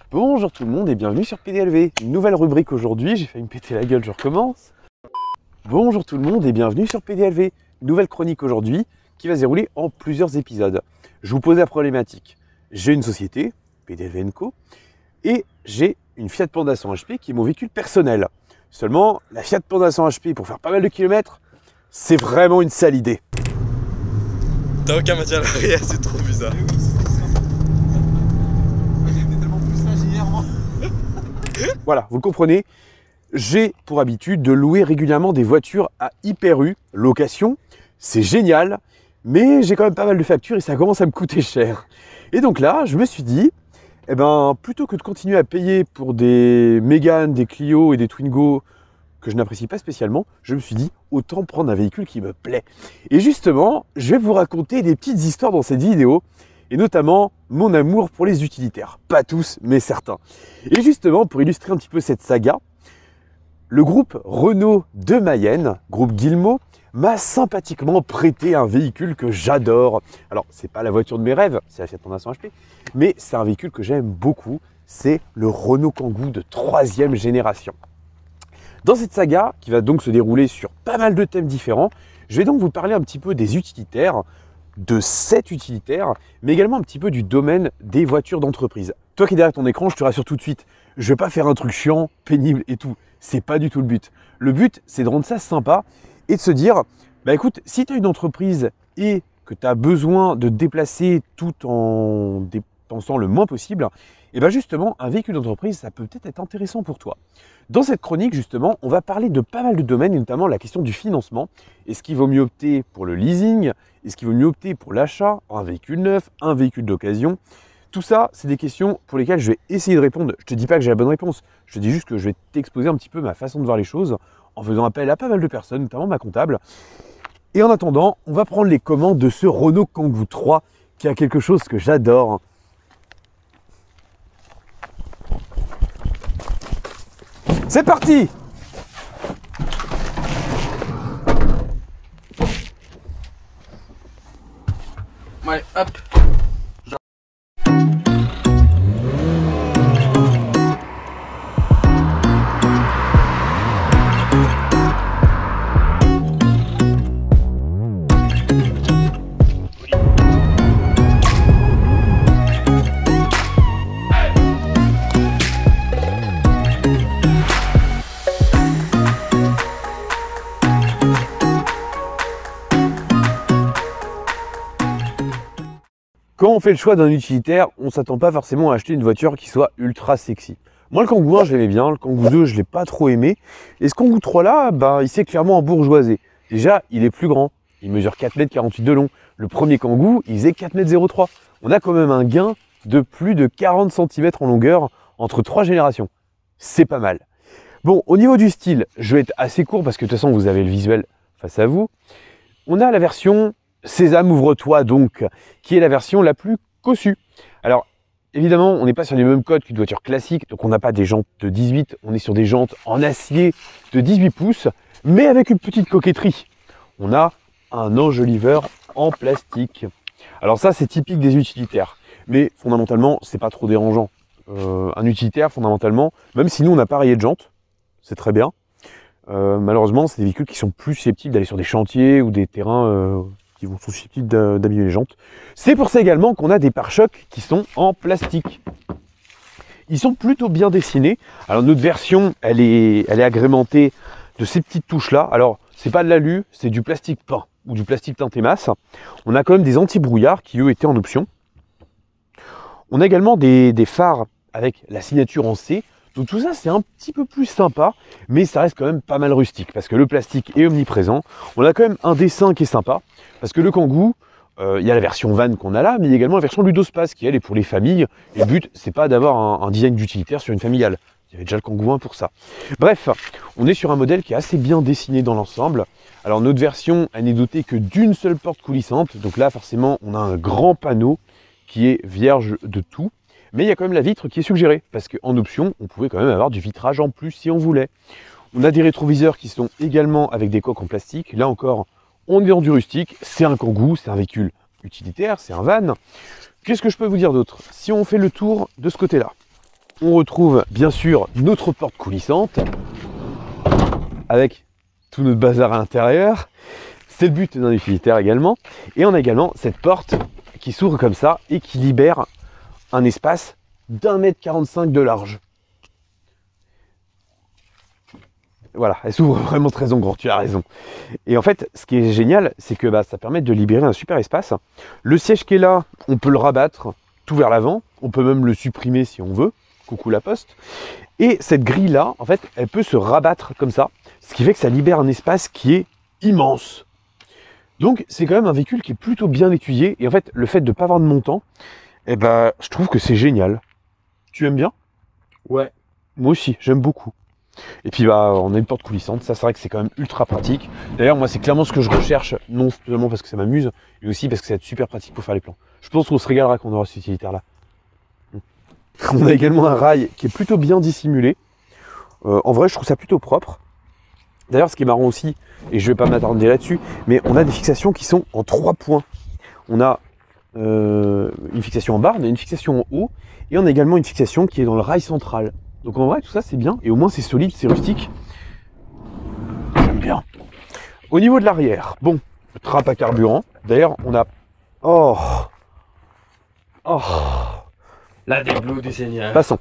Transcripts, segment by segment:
Bonjour tout le monde et bienvenue sur PDLV. Une nouvelle rubrique aujourd'hui, j'ai failli me péter la gueule, je recommence. Bonjour tout le monde et bienvenue sur PDLV. Une nouvelle chronique aujourd'hui qui va se dérouler en plusieurs épisodes. Je vous pose la problématique. J'ai une société, PDLV & Co, et j'ai une Fiat Panda 100 HP qui est mon véhicule personnel. Seulement, la Fiat Panda 100 HP pour faire pas mal de kilomètres, c'est vraiment une sale idée. T'as aucun matière à l'arrière, c'est trop bizarre. Voilà, vous le comprenez, j'ai pour habitude de louer régulièrement des voitures à Hyper U, location, c'est génial, mais j'ai quand même pas mal de factures et ça commence à me coûter cher. Et donc là, je me suis dit, plutôt que de continuer à payer pour des Mégane, des Clio et des Twingo que je n'apprécie pas spécialement, je me suis dit, autant prendre un véhicule qui me plaît. Et justement, je vais vous raconter des petites histoires dans cette vidéo, et notamment mon amour pour les utilitaires. Pas tous, mais certains. Et justement, pour illustrer un petit peu cette saga, le groupe Renault de Mayenne, groupe Guillemot, m'a sympathiquement prêté un véhicule que j'adore. Alors, c'est pas la voiture de mes rêves, c'est la Fiat Panda 100 HP, mais c'est un véhicule que j'aime beaucoup, c'est le Renault Kangoo de 3e génération. Dans cette saga, qui va donc se dérouler sur pas mal de thèmes différents, je vais donc vous parler un petit peu des utilitaires, de 7 utilitaires, mais également un petit peu du domaine des voitures d'entreprise. Toi qui es derrière ton écran, je te rassure tout de suite, je ne vais pas faire un truc chiant, pénible et tout. C'est pas du tout le but. Le but, c'est de rendre ça sympa et de se dire, écoute, si tu as une entreprise et que tu as besoin de te déplacer tout en dépensant le moins possible, et justement, un véhicule d'entreprise, ça peut peut-être être intéressant pour toi. Dans cette chronique, justement, on va parler de pas mal de domaines, et notamment la question du financement. Est-ce qu'il vaut mieux opter pour le leasing? Est-ce qu'il vaut mieux opter pour l'achat, un véhicule neuf, un véhicule d'occasion? Tout ça, c'est des questions pour lesquelles je vais essayer de répondre. Je ne te dis pas que j'ai la bonne réponse, je te dis juste que je vais t'exposer un petit peu ma façon de voir les choses en faisant appel à pas mal de personnes, notamment ma comptable. Et en attendant, on va prendre les commandes de ce Renault Kangoo 3 qui a quelque chose que j'adore. C'est parti! Ouais, hop. Quand on fait le choix d'un utilitaire, on ne s'attend pas forcément à acheter une voiture qui soit ultra sexy. Moi, le Kangoo 1, je l'aimais bien. Le Kangoo 2, je ne l'ai pas trop aimé. Et ce Kangoo 3 là, il s'est clairement embourgeoisé. Déjà, il est plus grand. Il mesure 4,48 m de long. Le premier Kangoo, il faisait 4,03 m. On a quand même un gain de plus de 40 cm en longueur entre 3 générations. C'est pas mal. Bon, au niveau du style, je vais être assez court parce que de toute façon, vous avez le visuel face à vous. On a la version Sésame, ouvre-toi donc, qui est la version la plus cossue. Alors, évidemment, on n'est pas sur les mêmes codes qu'une voiture classique, donc on n'a pas des jantes de 18, on est sur des jantes en acier de 18 pouces, mais avec une petite coquetterie. On a un enjoliveur en plastique. Alors ça, c'est typique des utilitaires, mais fondamentalement, c'est pas trop dérangeant. Un utilitaire, fondamentalement, même si nous, on n'a pas rayé de jantes, c'est très bien. Malheureusement, c'est des véhicules qui sont plus susceptibles d'aller sur des chantiers ou des terrains qui sont susceptibles d'abîmer les jantes. C'est pour ça également qu'on a des pare-chocs qui sont en plastique. Ils sont plutôt bien dessinés. Alors notre version, elle est agrémentée de ces petites touches-là. Alors, c'est pas de l'alu, c'est du plastique peint ou du plastique teinté masse. On a quand même des anti-brouillards qui, eux, étaient en option. On a également des phares avec la signature en C. Donc tout ça, c'est un petit peu plus sympa, mais ça reste quand même pas mal rustique, parce que le plastique est omniprésent. On a quand même un dessin qui est sympa, parce que le Kangoo, il y a la version van qu'on a là, mais il y a également la version Ludospace, qui elle est pour les familles. Et le but, c'est pas d'avoir un design d'utilitaire sur une familiale. Il y avait déjà le Kangoo 1 pour ça. Bref, on est sur un modèle qui est assez bien dessiné dans l'ensemble. Alors notre version, elle n'est dotée que d'une seule porte coulissante. Donc là, forcément, on a un grand panneau qui est vierge de tout. Mais il y a quand même la vitre qui est suggérée, parce qu'en option, on pouvait quand même avoir du vitrage en plus si on voulait. On a des rétroviseurs qui sont également avec des coques en plastique. Là encore, on est dans du rustique, c'est un Kangoo, c'est un véhicule utilitaire, c'est un van. Qu'est-ce que je peux vous dire d'autre? Si on fait le tour de ce côté-là, on retrouve bien sûr notre porte coulissante avec tout notre bazar à l'intérieur. C'est le but d'un utilitaire également. Et on a également cette porte qui s'ouvre comme ça et qui libère un espace d'1,45 m de large. Voilà, elle s'ouvre vraiment très en grand, tu as raison. Et en fait, ce qui est génial, c'est que ça permet de libérer un super espace. Le siège qui est là, on peut le rabattre tout vers l'avant. On peut même le supprimer si on veut. Coucou la poste. Et cette grille-là, en fait, elle peut se rabattre comme ça. Ce qui fait que ça libère un espace qui est immense. Donc, c'est quand même un véhicule qui est plutôt bien étudié. Et en fait, le fait de ne pas avoir de montant, je trouve que c'est génial. Tu aimes bien? Ouais. Moi aussi, j'aime beaucoup. Et puis on a une porte coulissante, ça c'est vrai que c'est quand même ultra pratique. D'ailleurs moi c'est clairement ce que je recherche, non seulement parce que ça m'amuse, mais aussi parce que ça va être super pratique pour faire les plans. Je pense qu'on se régalera quand on aura cet utilitaire là. On a également un rail qui est plutôt bien dissimulé. En vrai je trouve ça plutôt propre. D'ailleurs ce qui est marrant aussi, et je vais pas m'attarder là-dessus, mais on a des fixations qui sont en 3 points. On a une fixation en bas, on a une fixation en haut, et on a également une fixation qui est dans le rail central. Donc en vrai, tout ça c'est bien, et au moins c'est solide, c'est rustique. J'aime bien. Au niveau de l'arrière, bon, trappe à carburant. D'ailleurs, on a... Oh, La débloue du Seigneur. Passons.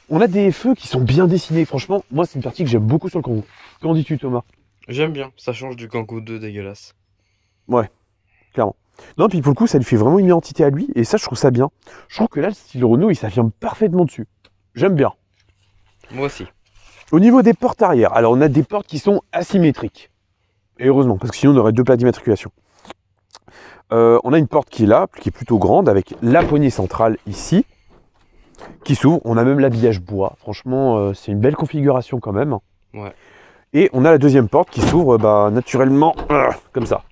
On a des feux qui sont bien dessinés. Franchement, moi c'est une partie que j'aime beaucoup sur le Kangoo. Qu'en dis-tu Thomas? J'aime bien, ça change du Kangoo 2 dégueulasse. Ouais, clairement. Non, puis pour le coup, ça lui fait vraiment une identité à lui, et ça je trouve ça bien. Je trouve que là, le style Renault, il s'affirme parfaitement dessus. J'aime bien. Moi aussi. Au niveau des portes arrière, alors on a des portes qui sont asymétriques. Et heureusement, parce que sinon on aurait 2 plaques d'immatriculation. On a une porte qui est là, qui est plutôt grande, avec la poignée centrale ici, qui s'ouvre. On a même l'habillage bois. Franchement, c'est une belle configuration quand même. Ouais. Et on a la deuxième porte qui s'ouvre naturellement, comme ça.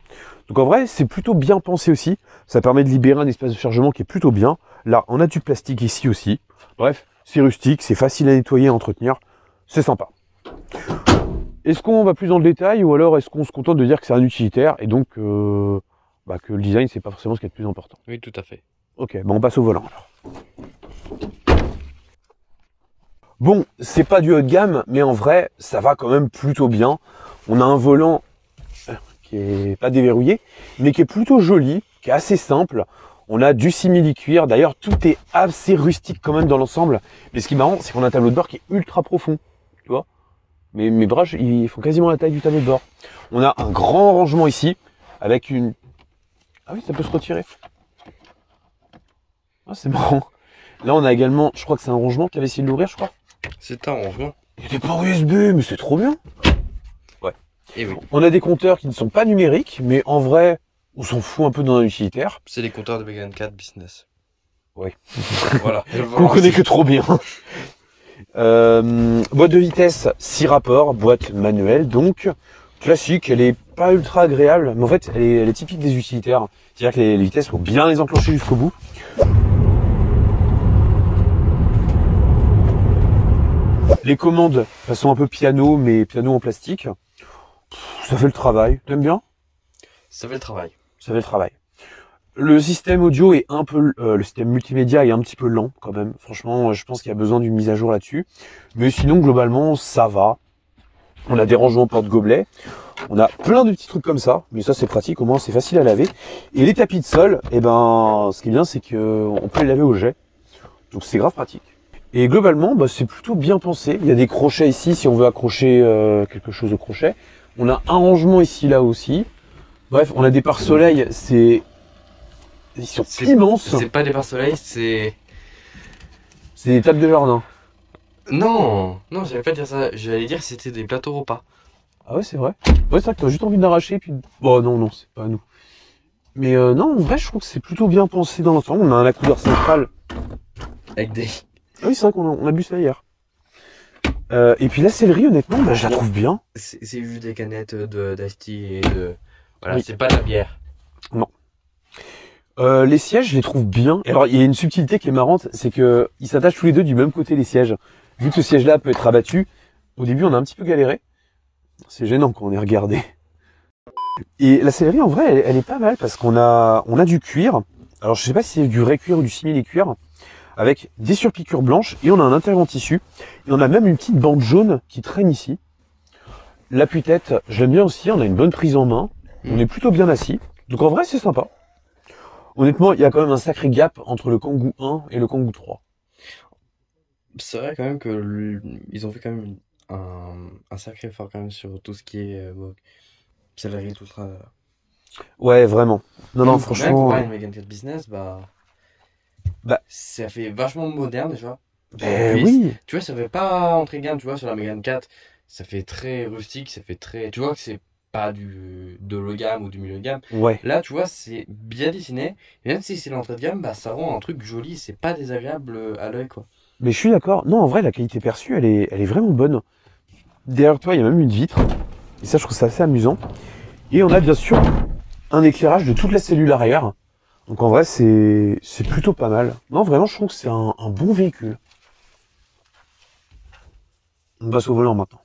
Donc en vrai, c'est plutôt bien pensé aussi. Ça permet de libérer un espace de chargement qui est plutôt bien. Là, on a du plastique ici aussi. Bref. C'est rustique, c'est facile à nettoyer, à entretenir, c'est sympa. Est-ce qu'on va plus dans le détail ou alors est-ce qu'on se contente de dire que c'est un utilitaire et donc que le design c'est pas forcément ce qui est le plus important? Oui, tout à fait. Ok, on passe au volant alors. Bon, c'est pas du haut de gamme, mais en vrai, ça va quand même plutôt bien. On a un volant qui est pas déverrouillé, mais qui est plutôt joli, qui est assez simple. On a du simili-cuir, d'ailleurs tout est assez rustique quand même dans l'ensemble. Mais ce qui est marrant, c'est qu'on a un tableau de bord qui est ultra profond, tu vois. Mais mes bras, ils font quasiment la taille du tableau de bord. On a un grand rangement ici, avec une... Ah oui, ça peut se retirer. Ah, c'est marrant. Là, on a également, je crois que c'est un rangement, tu avais essayé de l'ouvrir, je crois. C'est un rangement. Il y a des ports USB, mais c'est trop bien. Ouais. Et oui. On a des compteurs qui ne sont pas numériques, mais en vrai... On s'en fout un peu dans un utilitaire. C'est les compteurs de Mégane 4 Business. Oui. Voilà. Qu'on connaît que trop bien. Boîte de vitesse 6 rapports, boîte manuelle, donc classique. Elle est pas ultra agréable, mais en fait, elle est typique des utilitaires. C'est-à-dire que les vitesses, faut bien les enclencher jusqu'au bout. Les commandes, façon un peu piano, mais piano en plastique. Ça fait le travail. T'aimes bien? Ça fait le travail. Ça fait le travail. Le système audio est un peu... le système multimédia est un petit peu lent quand même. Franchement, je pense qu'il y a besoin d'une mise à jour là-dessus. Mais sinon, globalement, ça va. On a des rangements porte-gobelets. On a plein de petits trucs comme ça. Mais ça, c'est pratique. Au moins, c'est facile à laver. Et les tapis de sol, ce qui est bien, c'est qu'on peut les laver au jet. Donc, c'est grave pratique. Et globalement, c'est plutôt bien pensé. Il y a des crochets ici si on veut accrocher quelque chose au crochet. On a un rangement ici, là aussi. Bref, on a des pare-soleil, ils sont immenses. C'est pas des pare-soleil, c'est des tables de jardin. Non, j'allais pas dire ça. J'allais dire que c'était des plateaux repas. Ah ouais, c'est vrai. Ouais, c'est vrai que t'as juste envie de l'arracher, puis... Bon, non, c'est pas nous. Mais non, en vrai, je trouve que c'est plutôt bien pensé dans l'ensemble. On a un accoudeur central. Avec des... Ah oui, c'est vrai qu'on a bu ça hier. Et puis la céleri, honnêtement, je la trouve bien. C'est juste des canettes d'Asti et de... Voilà, oui. C'est pas de la bière. Non. Les sièges, je les trouve bien. Alors, il y a une subtilité qui est marrante, c'est que ils s'attachent tous les deux du même côté, les sièges. Vu que ce siège-là peut être abattu, au début, on a un petit peu galéré. C'est gênant quand on est regardé. Et la sellerie, en vrai, elle est pas mal parce qu'on a du cuir. Alors, je sais pas si c'est du vrai cuir ou du simili-cuir. avec des surpiqûres blanches et on a un intérieur en tissu. Et on a même une petite bande jaune qui traîne ici. L'appui-tête, j'aime bien aussi, on a une bonne prise en main. On est plutôt bien assis. Donc en vrai, c'est sympa. Honnêtement, il y a quand même un sacré gap entre le Kangoo 1 et le Kangoo 3. C'est vrai quand même que ils ont fait quand même un sacré effort quand même sur tout ce qui est céleri, tout ça. Ouais, vraiment. Non, non, Même franchement. pour une Megane 4 Business, ça fait vachement moderne déjà. Puis, Oui. tu vois, ça fait pas entrée de gamme, tu vois, sur la Megane 4, ça fait très rustique, ça fait très. Tu vois que c'est pas de low gamme ou du milieu de gamme. Ouais. Là, tu vois, c'est bien dessiné. Et même si c'est l'entrée de gamme, ça rend un truc joli, c'est pas désagréable à l'œil, quoi. Mais je suis d'accord. Non, en vrai, la qualité perçue, elle est vraiment bonne. Derrière toi, il y a même une vitre. Et ça, je trouve ça assez amusant. Et on a bien sûr un éclairage de toute la cellule arrière. Donc en vrai, c'est plutôt pas mal. Non, vraiment, je trouve que c'est un bon véhicule. On passe au volant maintenant.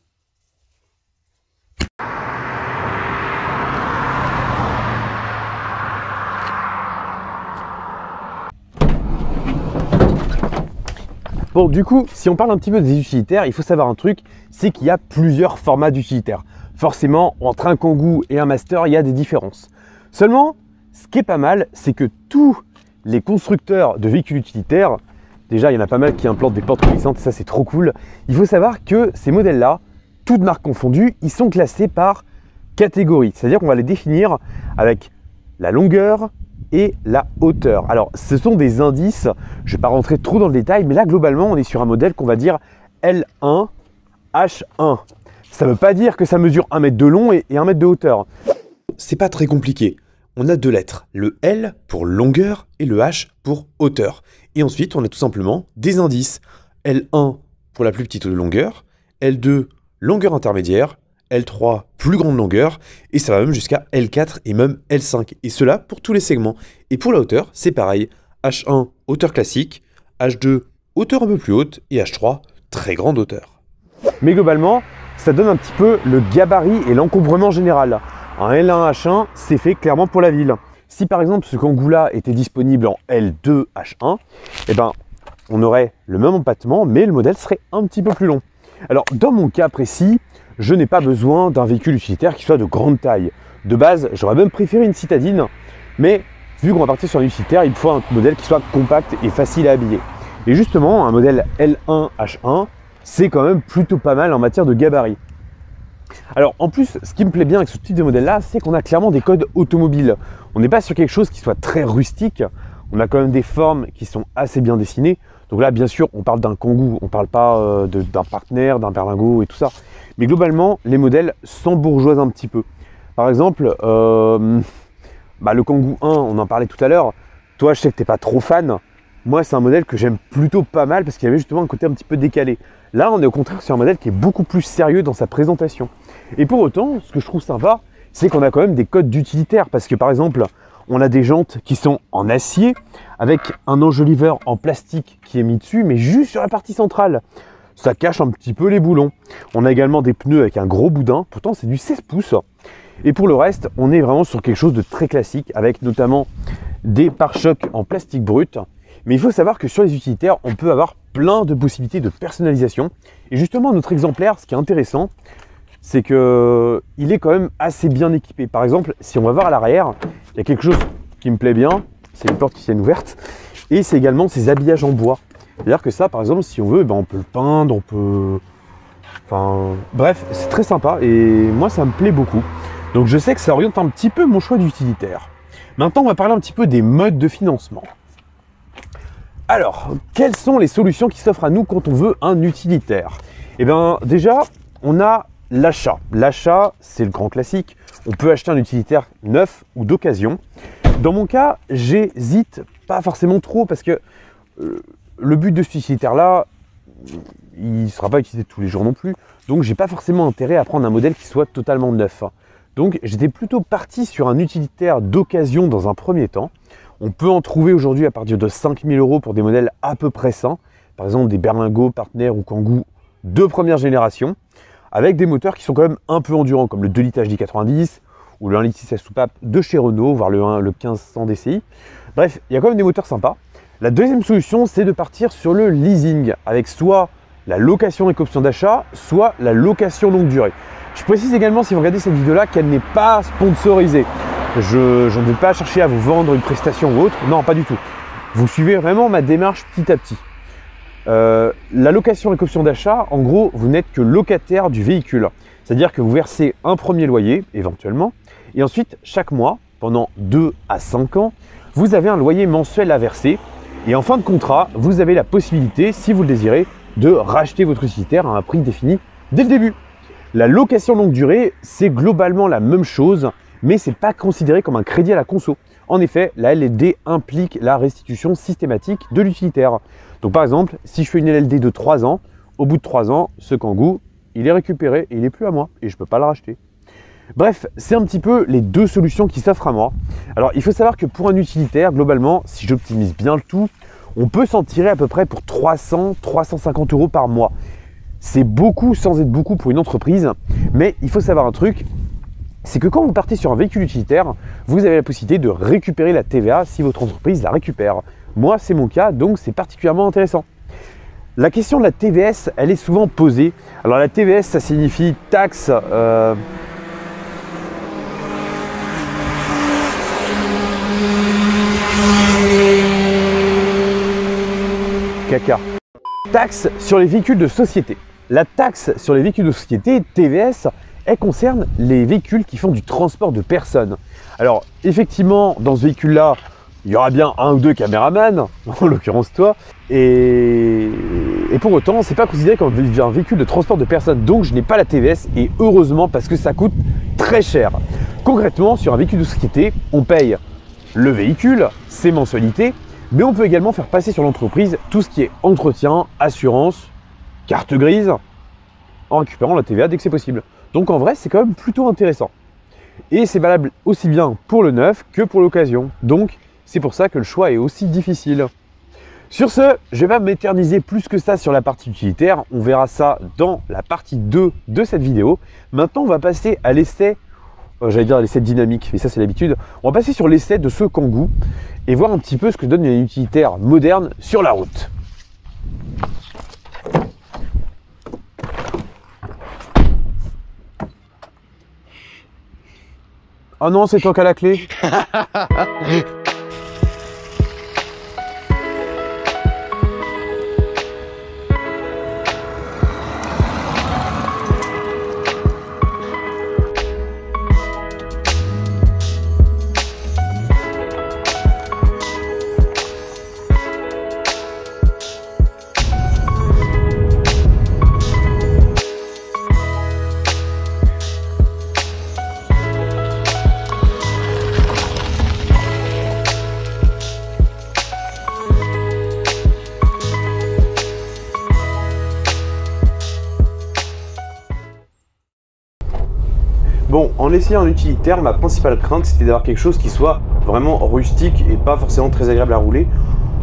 Bon, du coup, si on parle un petit peu des utilitaires, il faut savoir un truc, c'est qu'il y a plusieurs formats d'utilitaires. Forcément, entre un Kangoo et un Master, il y a des différences. Seulement, ce qui est pas mal, c'est que tous les constructeurs de véhicules utilitaires, déjà, il y en a pas mal qui implantent des portes coulissantes, et ça, c'est trop cool. Il faut savoir que ces modèles-là, toutes marques confondues, ils sont classés par catégorie. C'est-à-dire qu'on va les définir avec la longueur et la hauteur. Alors, ce sont des indices, je ne vais pas rentrer trop dans le détail, mais là, globalement, on est sur un modèle qu'on va dire L1, H1. Ça ne veut pas dire que ça mesure 1 mètre de long et 1 mètre de hauteur. C'est pas très compliqué. On a deux lettres, le L pour longueur et le H pour hauteur. Et ensuite, on a tout simplement des indices. L1 pour la plus petite longueur, L2 longueur intermédiaire, L3 plus grande longueur, et ça va même jusqu'à L4 et même L5. Et cela pour tous les segments. Et pour la hauteur, c'est pareil. H1 hauteur classique, H2 hauteur un peu plus haute et H3 très grande hauteur. Mais globalement, ça donne un petit peu le gabarit et l'encombrement général. Un L1 H1, c'est fait clairement pour la ville. Si par exemple ce Kangoo-là était disponible en L2 H1, eh ben, on aurait le même empattement, mais le modèle serait un petit peu plus long. Alors dans mon cas précis, je n'ai pas besoin d'un véhicule utilitaire qui soit de grande taille. De base, j'aurais même préféré une citadine, mais vu qu'on va partir sur un utilitaire, il faut un modèle qui soit compact et facile à habiller. Et justement, un modèle L1 H1, c'est quand même plutôt pas mal en matière de gabarit. Alors en plus, ce qui me plaît bien avec ce type de modèle-là, c'est qu'on a clairement des codes automobiles. On n'est pas sur quelque chose qui soit très rustique, on a quand même des formes qui sont assez bien dessinées. Donc là, bien sûr, on parle d'un Kangoo, on ne parle pas d'un partenaire, d'un berlingot et tout ça. Mais globalement, les modèles s'embourgeoisent un petit peu. Par exemple, le Kangoo 1, on en parlait tout à l'heure. Toi, je sais que tu n'es pas trop fan. Moi, c'est un modèle que j'aime plutôt pas mal parce qu'il y avait justement un côté un petit peu décalé. Là, on est au contraire sur un modèle qui est beaucoup plus sérieux dans sa présentation. Et pour autant, ce que je trouve sympa, c'est qu'on a quand même des codes d'utilitaire. Parce que par exemple, on a des jantes qui sont en acier avec un enjoliveur en plastique qui est mis dessus, mais juste sur la partie centrale. Ça cache un petit peu les boulons. On a également des pneus avec un gros boudin, pourtant c'est du 16 pouces. Et pour le reste, on est vraiment sur quelque chose de très classique, avec notamment des pare-chocs en plastique brut. Mais il faut savoir que sur les utilitaires, on peut avoir plein de possibilités de personnalisation. Et justement, notre exemplaire, ce qui est intéressant, c'est qu'il est quand même assez bien équipé. Par exemple, si on va voir à l'arrière, il y a quelque chose qui me plaît bien, c'est les portes qui tiennent ouvertes, et c'est également ces habillages en bois. C'est-à-dire que ça, par exemple, si on veut, on peut le peindre, on peut... Enfin, bref, c'est très sympa, et moi, ça me plaît beaucoup. Donc je sais que ça oriente un petit peu mon choix d'utilitaire. Maintenant, on va parler un petit peu des modes de financement. Alors, quelles sont les solutions qui s'offrent à nous quand on veut un utilitaire? Eh bien, déjà, on a l'achat. L'achat, c'est le grand classique. On peut acheter un utilitaire neuf ou d'occasion. Dans mon cas, j'hésite pas forcément trop parce que le but de cet utilitaire-là, il ne sera pas utilisé tous les jours non plus. Donc, j'ai pas forcément intérêt à prendre un modèle qui soit totalement neuf. Donc, j'étais plutôt parti sur un utilitaire d'occasion dans un premier temps. On peut en trouver aujourd'hui à partir de 5 000 € pour des modèles à peu près sains. Par exemple, des berlingots, partenaires ou Kangoo de première génération, avec des moteurs qui sont quand même un peu endurants, comme le 2 litres HD90 ou le 1,6 litre à soupape de chez Renault, voire le 1500 DCI. Bref, il y a quand même des moteurs sympas. La deuxième solution, c'est de partir sur le leasing, avec soit la location avec option d'achat, soit la location longue durée. Je précise également, si vous regardez cette vidéo-là, qu'elle n'est pas sponsorisée. Je ne vais pas chercher à vous vendre une prestation ou autre, non, pas du tout. Vous suivez vraiment ma démarche petit à petit. La location avec option d'achat, en gros, vous n'êtes que locataire du véhicule. C'est-à-dire que vous versez un premier loyer, éventuellement, et ensuite, chaque mois, pendant 2 à 5 ans, vous avez un loyer mensuel à verser. Et en fin de contrat, vous avez la possibilité, si vous le désirez, de racheter votre utilitaire à un prix défini dès le début. La location longue durée, c'est globalement la même chose, mais ce n'est pas considéré comme un crédit à la conso. En effet, la LLD implique la restitution systématique de l'utilitaire. Donc par exemple, si je fais une LLD de 3 ans, au bout de 3 ans, ce Kangoo, il est récupéré et il n'est plus à moi et je ne peux pas le racheter. Bref, c'est un petit peu les deux solutions qui s'offrent à moi. Alors il faut savoir que pour un utilitaire, globalement, si j'optimise bien le tout, on peut s'en tirer à peu près pour 300-350 € par mois. C'est beaucoup sans être beaucoup pour une entreprise, mais il faut savoir un truc, c'est que quand vous partez sur un véhicule utilitaire, vous avez la possibilité de récupérer la TVA si votre entreprise la récupère. Moi, c'est mon cas, donc c'est particulièrement intéressant. La question de la TVS, elle est souvent posée. Alors la TVS, ça signifie taxe... Caca. Taxe sur les véhicules de société. La taxe sur les véhicules de société, TVS, elle concerne les véhicules qui font du transport de personnes. Alors, effectivement, dans ce véhicule-là, il y aura bien un ou deux caméramans, en l'occurrence toi, et pour autant, c'est pas considéré comme un véhicule de transport de personnes, donc je n'ai pas la TVS, et heureusement, parce que ça coûte très cher. Concrètement, sur un véhicule de société, on paye le véhicule, ses mensualités, mais on peut également faire passer sur l'entreprise tout ce qui est entretien, assurance, carte grise, en récupérant la TVA dès que c'est possible. Donc en vrai, c'est quand même plutôt intéressant. Et c'est valable aussi bien pour le neuf que pour l'occasion. Donc c'est pour ça que le choix est aussi difficile. Sur ce, je ne vais pas m'éterniser plus que ça sur la partie utilitaire. On verra ça dans la partie 2 de cette vidéo. Maintenant, on va passer à l'essai, j'allais dire l'essai dynamique, mais ça c'est l'habitude. On va passer sur l'essai de ce Kangoo et voir un petit peu ce que donne une utilitaire moderne sur la route. Oh non, c'est toi qui as la clé. Bon, en essayant un utilitaire, ma principale crainte c'était d'avoir quelque chose qui soit vraiment rustique et pas forcément très agréable à rouler.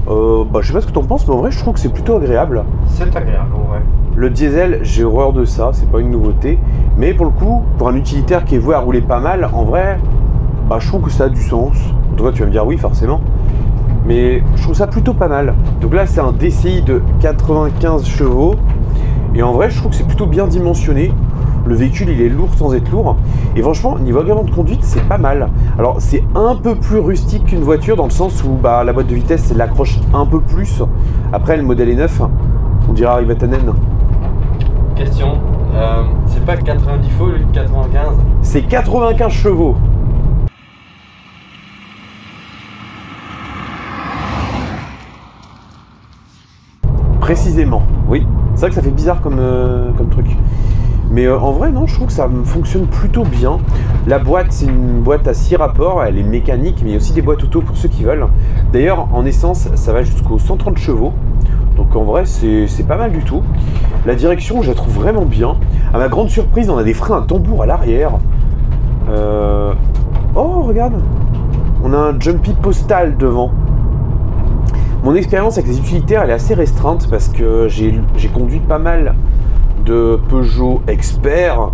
Je sais pas ce que tu en penses, mais en vrai je trouve que c'est plutôt agréable. C'est agréable en vrai. Le diesel, j'ai horreur de ça, c'est pas une nouveauté. Mais pour le coup, pour un utilitaire qui est voué à rouler pas mal, en vrai, je trouve que ça a du sens. Toi tu vas me dire oui forcément. Mais je trouve ça plutôt pas mal. Donc là c'est un DCI de 95 chevaux. Et en vrai je trouve que c'est plutôt bien dimensionné. Le véhicule il est lourd sans être lourd. Et franchement, niveau agrément de conduite, c'est pas mal. Alors c'est un peu plus rustique qu'une voiture dans le sens où la boîte de vitesse elle l'accroche un peu plus. Après le modèle est neuf, on dirait Rivatanen. Question, c'est pas 90 chevaux au lieu de 95? C'est 95 chevaux. Précisément, oui. C'est vrai que ça fait bizarre comme truc. Mais en vrai, non, je trouve que ça fonctionne plutôt bien. La boîte, c'est une boîte à 6 rapports, elle est mécanique, mais il y a aussi des boîtes auto pour ceux qui veulent. D'ailleurs, en essence, ça va jusqu'aux 130 chevaux. Donc en vrai, c'est pas mal du tout. La direction, je la trouve vraiment bien. À ma grande surprise, on a des freins à tambour à l'arrière. Oh, regarde, on a un jumpy postal devant. Mon expérience avec les utilitaires, elle est assez restreinte parce que j'ai conduit pas mal de Peugeot Expert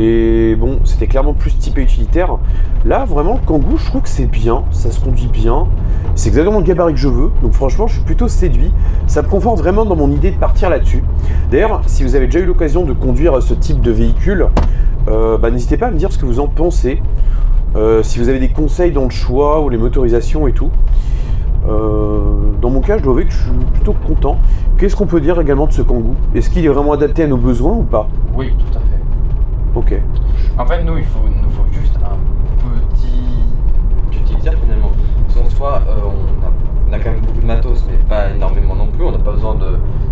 Et bon, c'était clairement plus typé utilitaire. Là, vraiment, le Kangoo, je trouve que c'est bien, ça se conduit bien. C'est exactement le gabarit que je veux, donc franchement, je suis plutôt séduit. Ça me conforte vraiment dans mon idée de partir là-dessus. D'ailleurs, si vous avez déjà eu l'occasion de conduire ce type de véhicule, n'hésitez pas à me dire ce que vous en pensez. Si vous avez des conseils dans le choix ou les motorisations et tout. Dans mon cas, je dois avouer que je suis plutôt content. Qu'est-ce qu'on peut dire également de ce Kangoo? Est-ce qu'il est vraiment adapté à nos besoins ou pas? Oui, tout à fait. Ok. En fait, nous, il nous faut juste un petit utilitaire finalement. Parce qu'en soi, on a quand même beaucoup de matos, mais pas énormément non plus. On n'a pas besoin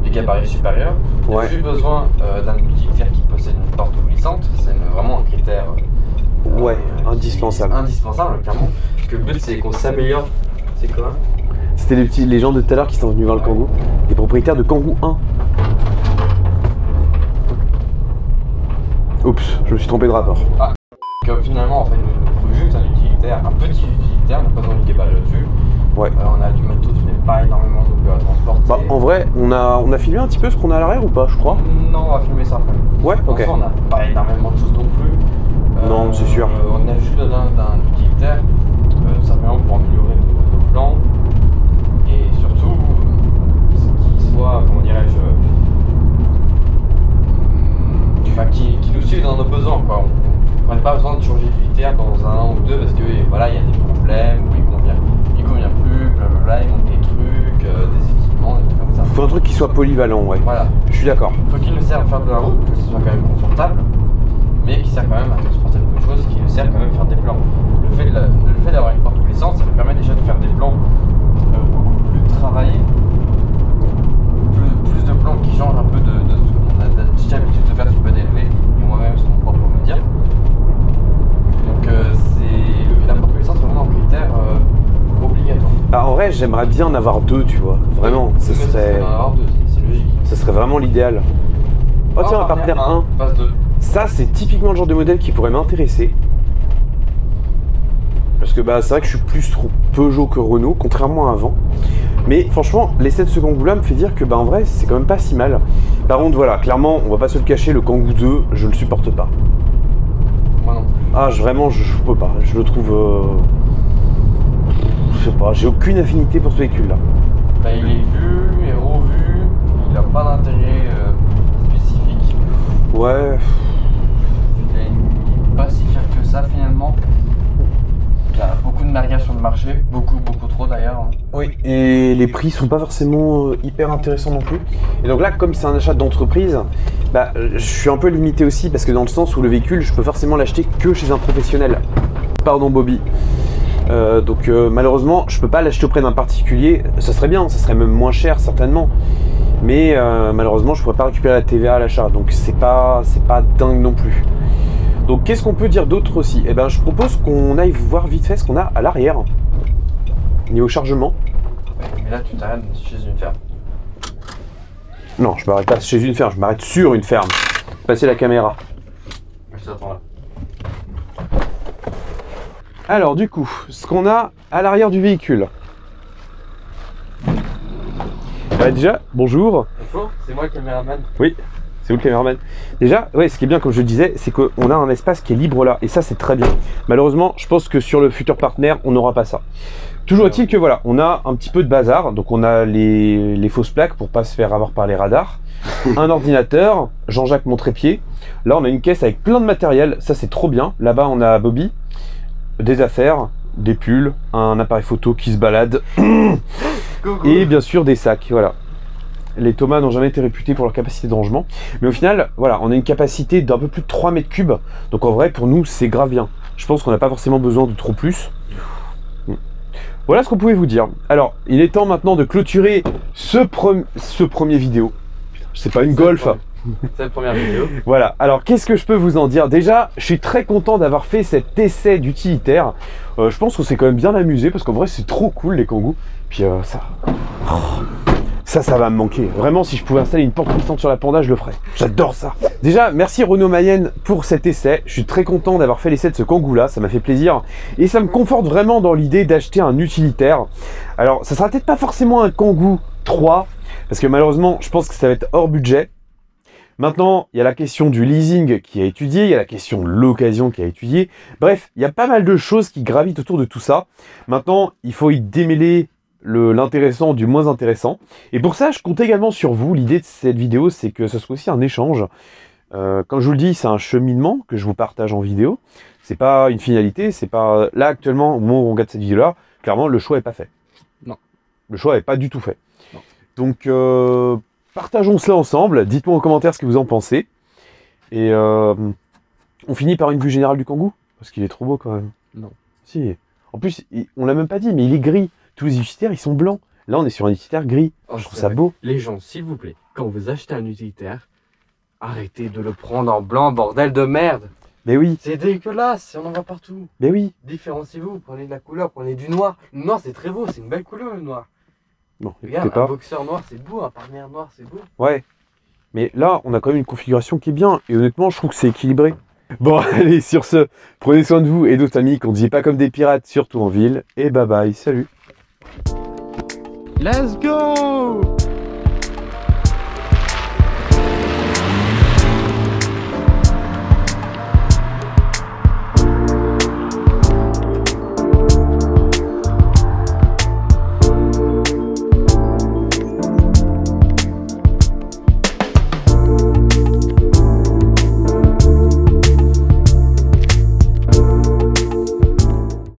du gabarit supérieur. On a juste besoin d'un utilitaire qui possède une porte glissante. C'est vraiment un critère indispensable. Indispensable, clairement. Parce que le but, c'est qu'on s'améliore. C'est quoi? C'était les gens de tout à l'heure qui sont venus voir le Kangoo. Les propriétaires de Kangoo 1. Oups, je me suis trompé de rapport. Finalement, en fait, il faut juste un utilitaire, un petit utilitaire, on n'a pas besoin de gabarit au-dessus. Ouais. On a du matos, mais pas énormément non plus à transporter. Bah, en vrai, on a filmé un petit peu ce qu'on a à l'arrière ou pas, je crois? Non, on va filmer ça après. Ouais, ok. On n'a pas énormément de choses non plus. Non, c'est sûr. On a juste besoin d'un utilitaire, simplement pour améliorer nos plans. Et surtout, qu'il soit, comment dirais-je, qui nous suive dans nos besoins, quoi. On n'a pas besoin de changer d'utilitaire dans un an ou deux parce que voilà, il y a des problèmes ou il convient plus, blablabla, il manque des trucs, des équipements, des trucs comme ça. Faut un truc qui soit polyvalent, ouais. Voilà. Je suis d'accord. Faut qu'il nous serve à faire de la route, que ce soit quand même confortable, mais qui sert quand même à transporter beaucoup de choses, qui nous sert quand même à faire des plans. Le fait d'avoir une porte glissante, ça nous permet déjà de faire des plans beaucoup plus travaillés, plus de plans qui changent un peu de ce qu'on a l'habitude de faire sur le élevé, et moi-même sur mon propre média. Donc la porte glissante, c'est vraiment un critère obligatoire. Bah, en vrai, j'aimerais bien en avoir deux, tu vois. Vraiment, ce serait. En avoir deux, c'est logique. Ce serait vraiment l'idéal. Oh tiens, un partenaire 1. Passe 2. Ça, c'est typiquement le genre de modèle qui pourrait m'intéresser. Parce que bah, c'est vrai que je suis plus trop Peugeot que Renault, contrairement à avant. Mais franchement, l'essai de ce Kangoo-là me fait dire que bah, en vrai, c'est quand même pas si mal. Par contre, voilà, clairement, on va pas se le cacher, le Kangoo 2, je le supporte pas. Moi non plus. Ah, vraiment, je peux pas. Je le trouve... je sais pas, j'ai aucune affinité pour ce véhicule-là. Bah, il est vu et revu, il a pas d'intérêt spécifique. Ouais. Il est pas si fier que ça finalement. Il y a beaucoup de merguez sur le marché, beaucoup trop d'ailleurs. Oui, et les prix sont pas forcément hyper intéressants non plus. Et donc là, comme c'est un achat d'entreprise, bah, je suis un peu limité aussi parce que dans le sens où le véhicule, je peux forcément l'acheter que chez un professionnel. Pardon Bobby. Donc malheureusement, je peux pas l'acheter auprès d'un particulier. Ça serait bien, ça serait même moins cher certainement. Mais malheureusement, je pourrais pas récupérer la TVA à l'achat. Donc c'est pas dingue non plus. Donc qu'est-ce qu'on peut dire d'autre aussi? Eh ben je propose qu'on aille voir vite fait ce qu'on a à l'arrière. Niveau chargement. Ouais, mais là tu t'arrêtes chez une ferme. Non, je m'arrête pas chez une ferme, je m'arrête sur une ferme. Passer la caméra. Je t'attends là. Alors du coup, ce qu'on a à l'arrière du véhicule. Déjà, bonjour. Bonjour, c'est moi le caméraman. Oui, c'est vous le caméraman. Déjà, ouais, ce qui est bien, comme je le disais, c'est qu'on a un espace qui est libre là. Et ça, c'est très bien. Malheureusement, je pense que sur le futur partenaire, on n'aura pas ça. Toujours est-il que voilà, on a un petit peu de bazar. Donc on a les fausses plaques pour pas se faire avoir par les radars. Un ordinateur, Jean-Jacques Montrépied. Là, on a une caisse avec plein de matériel. Ça, c'est trop bien. Là-bas, on a Bobby. Des affaires, des pulls, un appareil photo qui se balade. Et bien sûr, des sacs. Voilà. Les Thomas n'ont jamais été réputés pour leur capacité de rangement. Mais au final, voilà, on a une capacité d'un peu plus de 3 mètres cubes. Donc en vrai, pour nous, c'est grave bien. Je pense qu'on n'a pas forcément besoin de trop plus. Voilà ce qu'on pouvait vous dire. Alors, il est temps maintenant de clôturer ce premier vidéo. C'est pas une Golf. C'est la première vidéo. Voilà, alors qu'est-ce que je peux vous en dire? Déjà, je suis très content d'avoir fait cet essai d'utilitaire. Je pense qu'on s'est quand même bien amusé parce qu'en vrai, c'est trop cool les Kangoo. Puis ça va me manquer. Vraiment, si je pouvais installer une porte glissante sur la Panda, je le ferais. J'adore ça. Déjà, merci Renault Mayenne pour cet essai. Je suis très content d'avoir fait l'essai de ce Kangoo-là. Ça m'a fait plaisir. Et ça me conforte vraiment dans l'idée d'acheter un utilitaire. Alors, ça sera peut-être pas forcément un Kangoo 3. Parce que malheureusement, je pense que ça va être hors budget. Maintenant, il y a la question du leasing qui a étudié, il y a la question de l'occasion qui a étudié. Bref, il y a pas mal de choses qui gravitent autour de tout ça. Maintenant, il faut y démêler l'intéressant du moins intéressant. Et pour ça, je compte également sur vous. L'idée de cette vidéo, c'est que ce soit aussi un échange. Comme je vous le dis, c'est un cheminement que je vous partage en vidéo. C'est pas une finalité, c'est pas... Là, actuellement, au moment où on regarde cette vidéo-là, clairement, le choix n'est pas fait. Non. Le choix n'est pas du tout fait. Non. Donc, partageons cela ensemble. Dites-moi en commentaire ce que vous en pensez. Et on finit par une vue générale du Kangoo. Parce qu'il est trop beau quand même. Non. Si. En plus, on l'a même pas dit, mais il est gris. Tous les utilitaires, ils sont blancs. Là, on est sur un utilitaire gris. Oh, je trouve ça beau. Les gens, s'il vous plaît, quand vous achetez un utilitaire, arrêtez de le prendre en blanc, bordel de merde. Mais oui. C'est dégueulasse, on en voit partout. Mais oui. Différenciez-vous, prenez de la couleur, prenez du noir. Le noir, c'est très beau, c'est une belle couleur, le noir. Bon, Regarde, pas. un boxeur noir, c'est beau, un partenaire noir, c'est beau. Ouais. Mais là, on a quand même une configuration qui est bien. Et honnêtement, je trouve que c'est équilibré. Bon, allez, sur ce, prenez soin de vous et d'autres amis, conduisez pas comme des pirates, surtout en ville. Et bye bye, salut. Let's go!